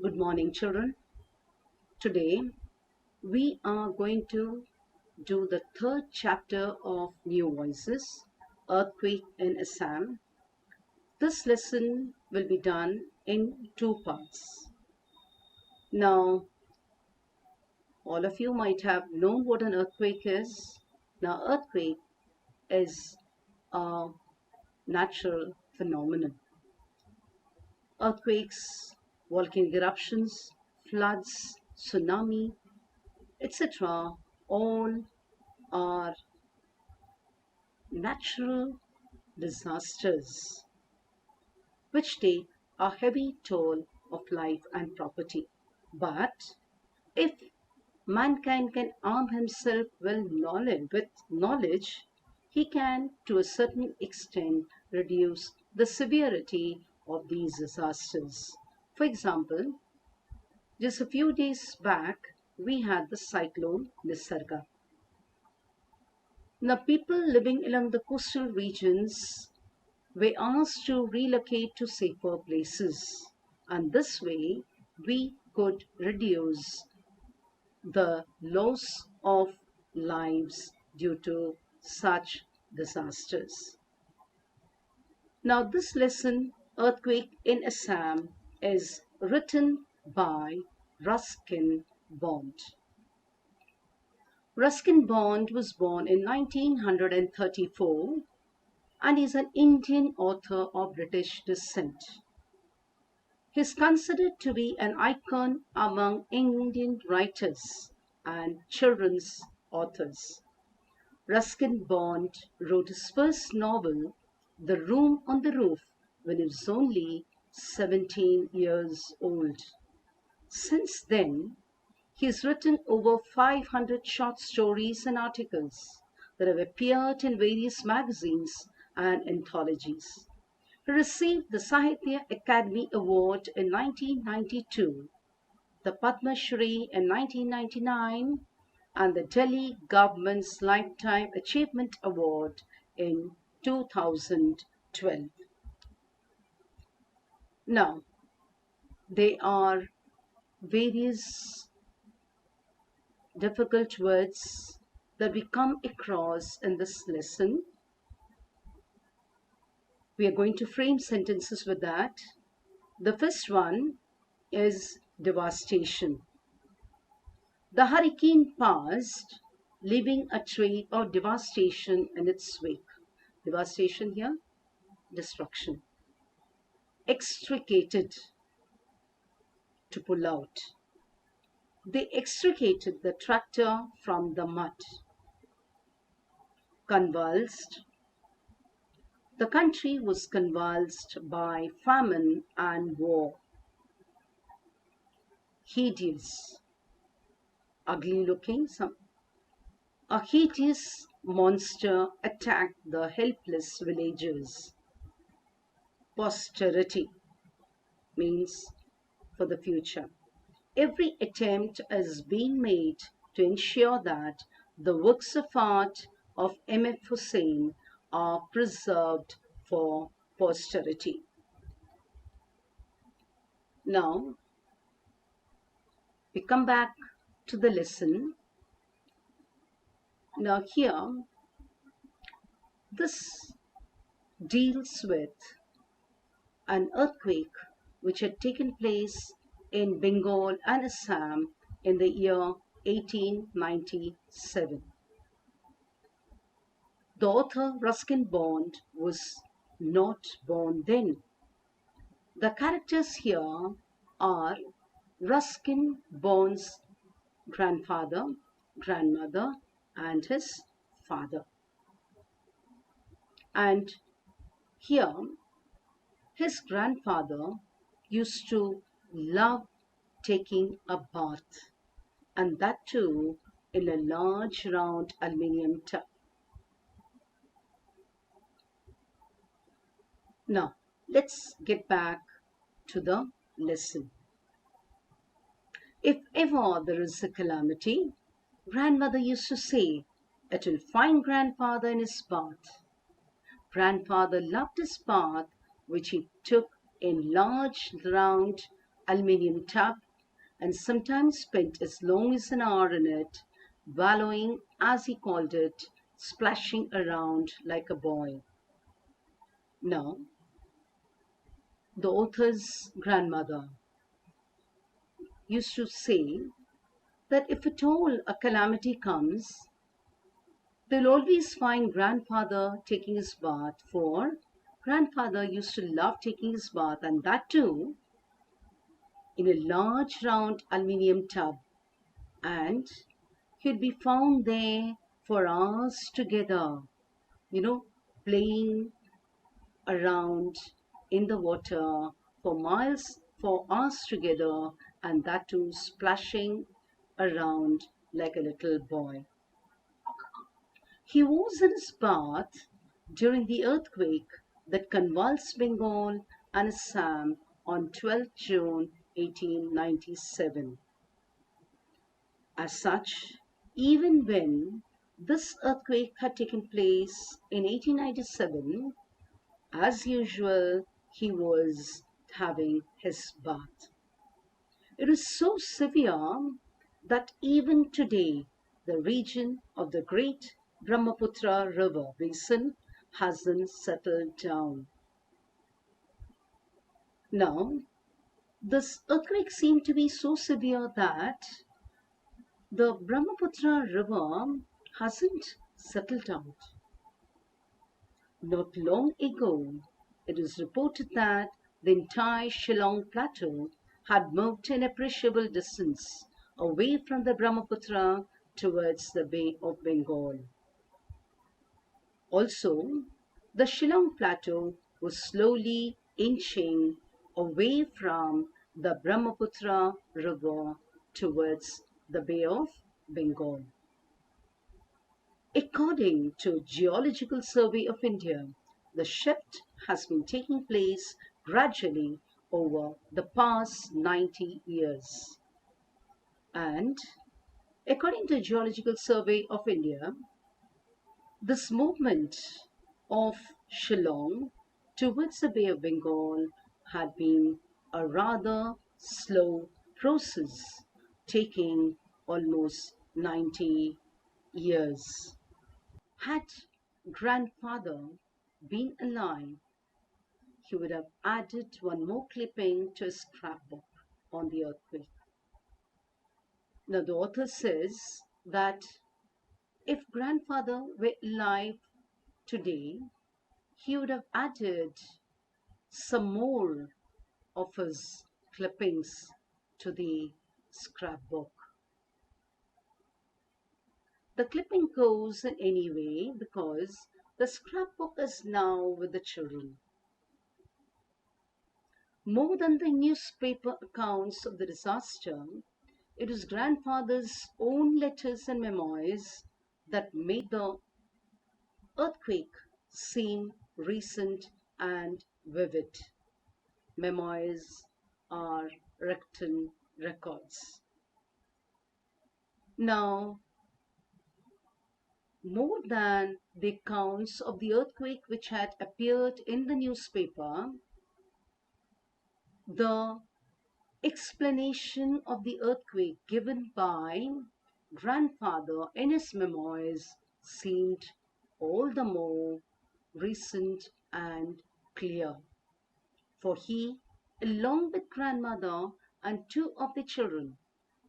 Good morning, children. Today we are going to do the third chapter of New Voices, Earthquake in Assam. This lesson will be done in two parts. Now, all of you might have known what an earthquake is. Now, earthquake is a natural phenomenon. Earthquakes, volcanic eruptions, floods, tsunami, etc. all are natural disasters which take a heavy toll of life and property. But if mankind can arm himself with knowledge, he can, to a certain extent, reduce the severity of these disasters. For example, just a few days back, we had the cyclone Nisarga. Now, people living along the coastal regions were asked to relocate to safer places, and this way we could reduce the loss of lives due to such disasters. Now, this lesson, Earthquake in Assam, is written by Ruskin Bond. Ruskin Bond was born in 1934 and is an Indian author of British descent. He is considered to be an icon among Indian writers and children's authors. Ruskin Bond wrote his first novel, The Room on the Roof, when he was only 17 years old. Since then, he has written over 500 short stories and articles that have appeared in various magazines and anthologies. He received the Sahitya Academy Award in 1992, the Padma Shri in 1999, and the Delhi government's Lifetime Achievement Award in 2012. Now, there are various difficult words that we come across in this lesson. We are going to frame sentences with that. The first one is devastation. The hurricane passed, leaving a trail of devastation in its wake. Devastation here, destruction. Extricated, to pull out. They extricated the tractor from the mud. Convulsed. The country was convulsed by famine and war. Hideous, ugly looking. A hideous monster attacked the helpless villagers. Posterity means for the future. Every attempt is being made to ensure that the works of art of M.F. Hussain are preserved for posterity. Now, we come back to the lesson. Now here, this deals with an earthquake which had taken place in Bengal and Assam in the year 1897. The author Ruskin Bond was not born then. The characters here are Ruskin Bond's grandfather, grandmother, and his father. And here, his grandfather used to love taking a bath, and that too in a large round aluminium tub. Now, let's get back to the lesson. If ever there is a calamity, grandmother used to say, "It will find grandfather in his bath." Grandfather loved his bath, which he took in large round aluminium tub and sometimes spent as long as an hour in it, wallowing, as he called it, splashing around like a boy. Now, the author's grandmother used to say that if at all a calamity comes, they'll always find grandfather taking his bath, for grandfather used to love taking his bath, and that too in a large round aluminium tub, and he'd be found there for hours together, you know, playing around in the water for hours together, and that too splashing around like a little boy. He was in his bath during the earthquake that convulsed Bengal and Assam on 12th June 1897. As such, even when this earthquake had taken place in 1897, as usual, he was having his bath. It is so severe that even today, the region of the great Brahmaputra river basin hasn't settled down. Now, this earthquake seemed to be so severe that the Brahmaputra river hasn't settled out. Not long ago, it is reported that the entire Shillong plateau had moved an appreciable distance away from the Brahmaputra towards the Bay of Bengal. Also, the Shillong plateau was slowly inching away from the Brahmaputra river towards the Bay of Bengal. According to Geological Survey of India, the shift has been taking place gradually over the past 90 years. And according to Geological Survey of India, this movement of Shillong towards the Bay of Bengal had been a rather slow process, taking almost 90 years. Had grandfather been alive, he would have added one more clipping to his scrapbook on the earthquake. Now, the author says that if grandfather were alive today, he would have added some more of his clippings to the scrapbook. The clipping goes in any way because the scrapbook is now with the children. More than the newspaper accounts of the disaster, it is grandfather's own letters and memoirs that made the earthquake seem recent and vivid. Memoirs are written records. Now, more than the accounts of the earthquake which had appeared in the newspaper, the explanation of the earthquake given by grandfather in his memoirs seemed all the more recent and clear. For he, along with grandmother and two of the children,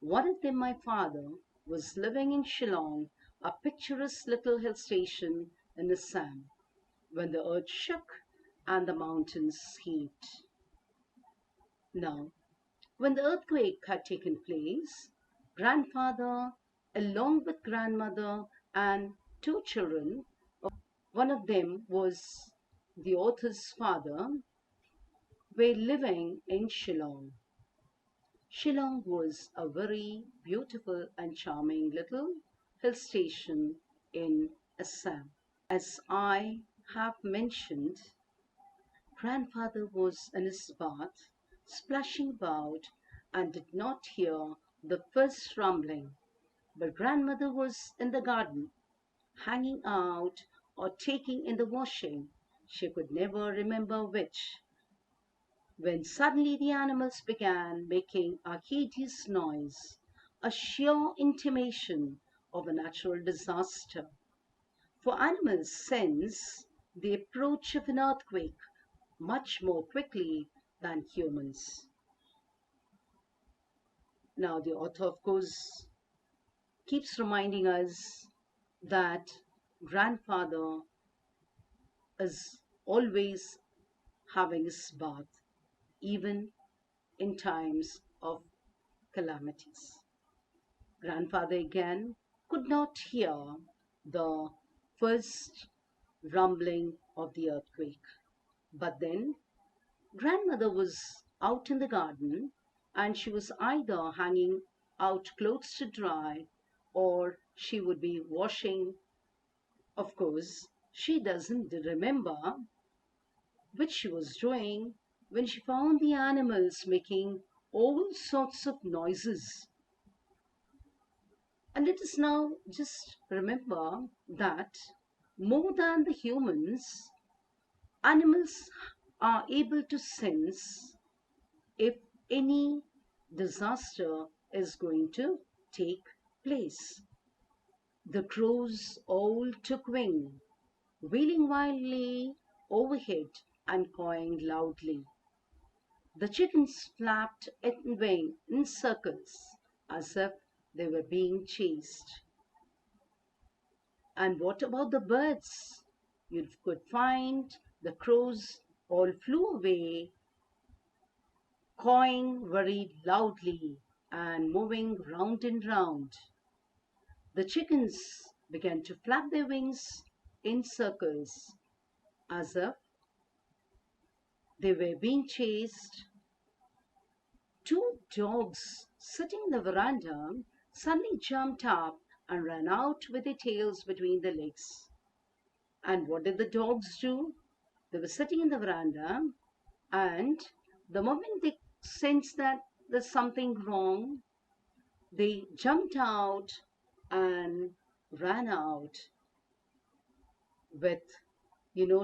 one of them my father, was living in Shillong, a picturesque little hill station in Assam, when the earth shook and the mountains heaved. Now, when the earthquake had taken place, grandfather, along with grandmother and two children, one of them was the author's father, were living in Shillong. Shillong was a very beautiful and charming little hill station in Assam. As I have mentioned, grandfather was in his bath, splashing about, and did not hear the first rumbling, but grandmother was in the garden, hanging out or taking in the washing, she could never remember which. when suddenly the animals began making a hideous noise, a sheer intimation of a natural disaster. For animals sense the approach of an earthquake much more quickly than humans. Now, the author, of course, keeps reminding us that grandfather is always having his bath, even in times of calamities. Grandfather again could not hear the first rumbling of the earthquake. But then grandmother was out in the garden and she was either hanging out clothes to dry or she would be washing. Of course, she doesn't remember which she was doing when she found the animals making all sorts of noises. And let us now just remember that more than the humans, animals are able to sense if any disaster is going to take place. The crows all took wing, wheeling wildly overhead and cawing loudly. The chickens flapped in wing in circles as if they were being chased. And what about the birds? You could find the crows all flew away, cawing very loudly and moving round and round. The chickens began to flap their wings in circles as if they were being chased. Two dogs sitting in the veranda suddenly jumped up and ran out with their tails between their legs. And what did the dogs do? They were sitting in the veranda, and the moment they sensed that there's something wrong, they jumped out and ran out with,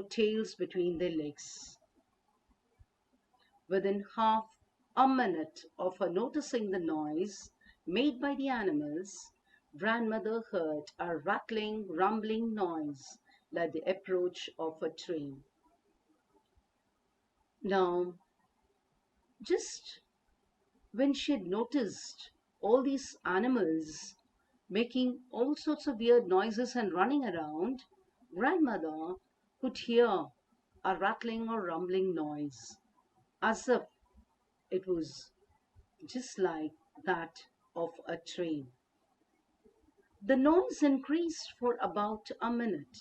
tails between their legs. Within half a minute of her noticing the noise made by the animals, grandmother heard a rattling, rumbling noise like the approach of a train. Now, just when she had noticed all these animals making all sorts of weird noises and running around, grandmother could hear a rattling or rumbling noise as if it was just like that of a train. The noise increased for about a minute,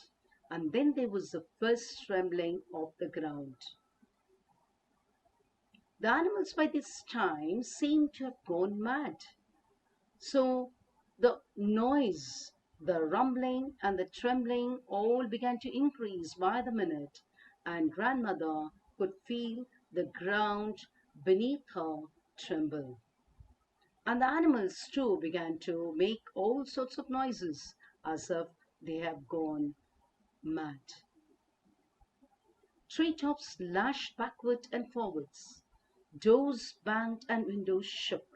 and then there was the first trembling of the ground. The animals by this time seemed to have gone mad. So the noise, the rumbling, and the trembling all began to increase by the minute, and grandmother could feel the ground beneath her tremble. And the animals too began to make all sorts of noises as if they have gone mad. Treetops lashed backward and forwards. Doors banged and windows shook.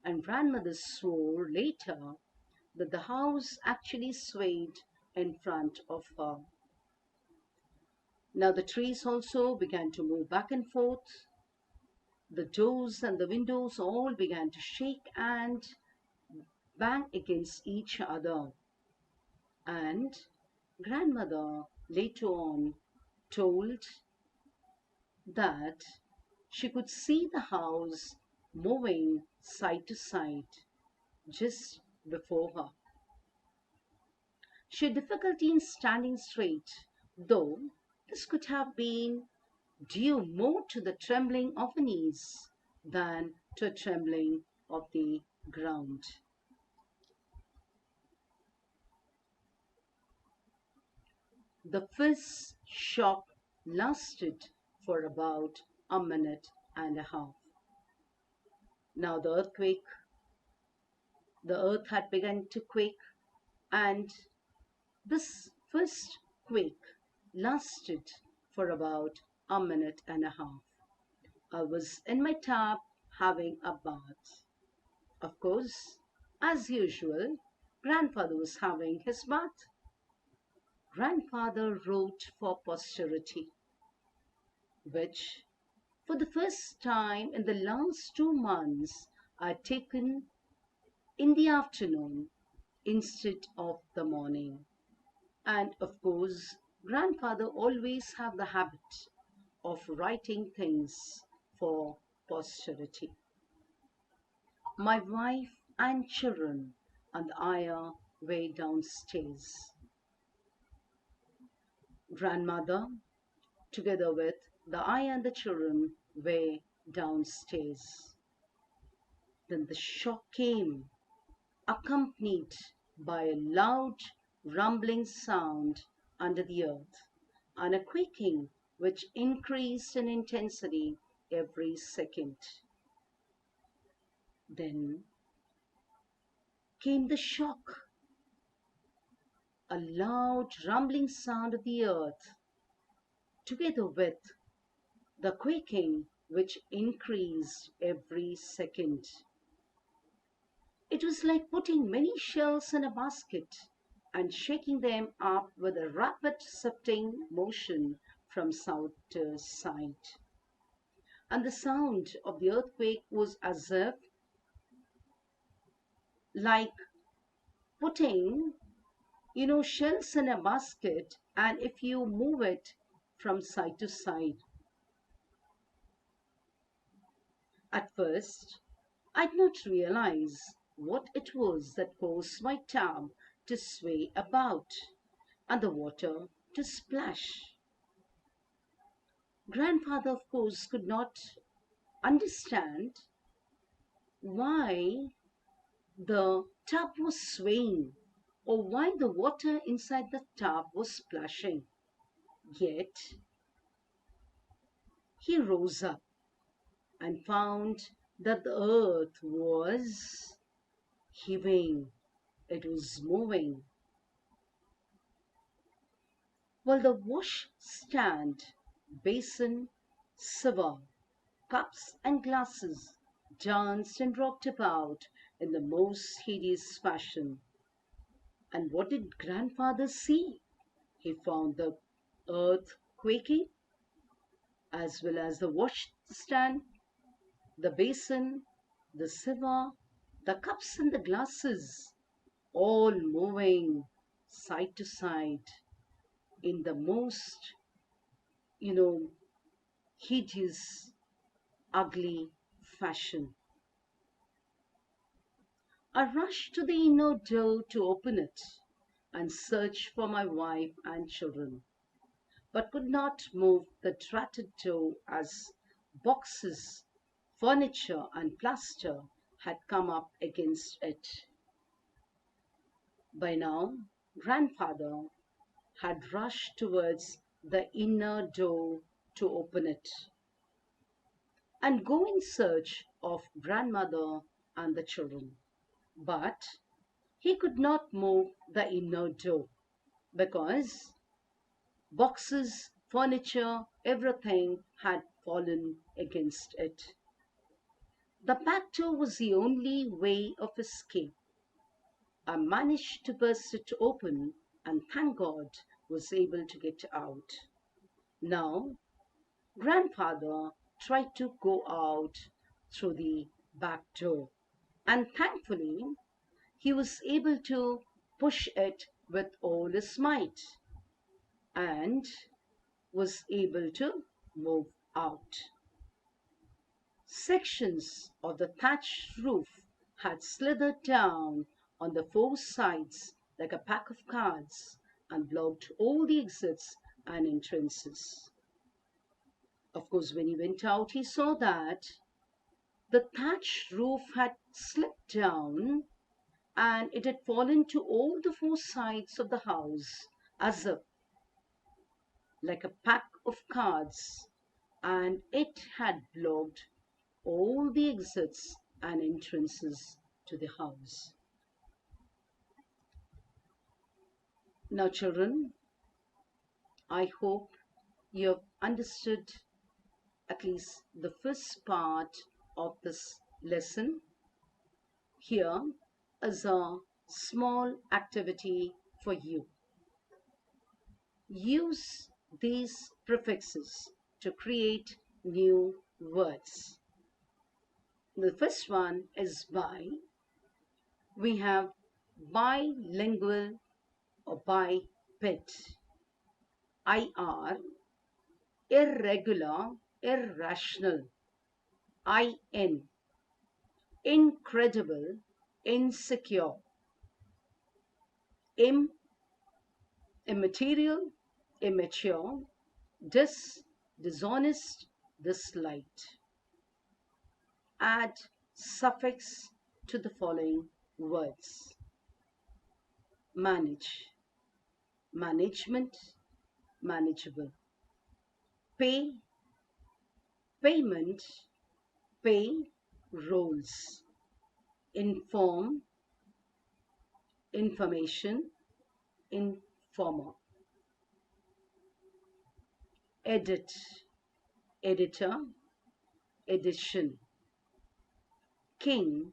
And grandmother swore later that the house actually swayed in front of her. Now the trees also began to move back and forth. The doors and the windows all began to shake and bang against each other. And grandmother later on told that she could see the house moving side to side just before her. She had difficulty in standing straight, though this could have been due more to the trembling of her knees than to a trembling of the ground. The first shock lasted for about a minute and a half. Now the earth had begun to quake, and this first quake lasted for about a minute and a half. I was in my tub having a bath. Of course, as usual, grandfather was having his bath. Grandfather wrote for posterity, which for the first time in the last 2 months are taken in the afternoon instead of the morning. And of course, grandfather always have the habit of writing things for posterity. My wife and children and I are way downstairs. Grandmother, together with the I and the children, were downstairs. Then the shock came, accompanied by a loud rumbling sound under the earth, and a quaking which increased in intensity every second. Then came the shock, a loud rumbling sound of the earth, together with the quaking which increased every second. It was like putting many shells in a basket and shaking them up with a rapid shifting motion from side to side. And the sound of the earthquake was as if like putting, shells in a basket, and if you move it from side to side. At first, I did not realize what it was that caused my tub to sway about and the water to splash. Grandfather, of course, could not understand why the tub was swaying or why the water inside the tub was splashing. Yet he rose up and found that the earth was heaving, it was moving. While the washstand, basin, sieve, cups, and glasses danced and rocked about in the most hideous fashion. And what did grandfather see? He found the earth quaking, as well as the washstand, the basin, the sieve, the cups, and the glasses, all moving side to side in the most, you know, hideous, ugly fashion. I rushed to the inner door to open it and search for my wife and children, but could not move the trotted door as boxes, furniture, and plaster had come up against it. By now, grandfather had rushed towards the inner door to open it and go in search of grandmother and the children. But he could not move the inner door because boxes, furniture, everything had fallen against it. The back door was the only way of escape. I managed to burst it open and thank God was able to get out. Now, grandfather tried to go out through the back door, and thankfully he was able to push it with all his might and was able to move out. Sections of the thatched roof had slithered down on the four sides like a pack of cards and blocked all the exits and entrances. Of course, when he went out, he saw that the thatched roof had slipped down and it had fallen to all the four sides of the house as if like a pack of cards, and it had blocked all the exits and entrances to the house. Now, children, I hope you have understood at least the first part of this lesson. Here is a small activity for you. Use these prefixes to create new words. The first one is by. We have bilingual or biped. IR, irregular, irrational. IN, incredible, insecure. Immaterial, immature. Dishonest, disliked. Add suffix to the following words. Manage, management, manageable. Pay, payment, pay, rolls. Inform, information, informer. Edit, editor, edition. King,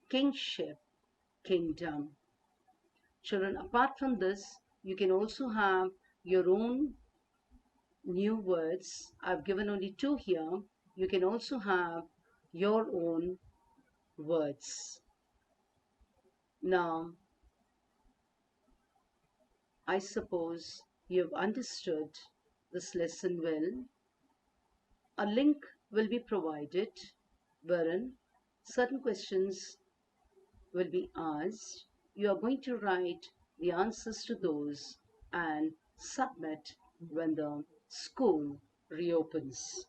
kingship, kingdom. Children, apart from this, you can also have your own new words. I've given only two here. You can also have your own words. Now, I suppose you have understood this lesson well. A link will be provided wherein certain questions will be asked. You are going to write the answers to those and submit when the school reopens.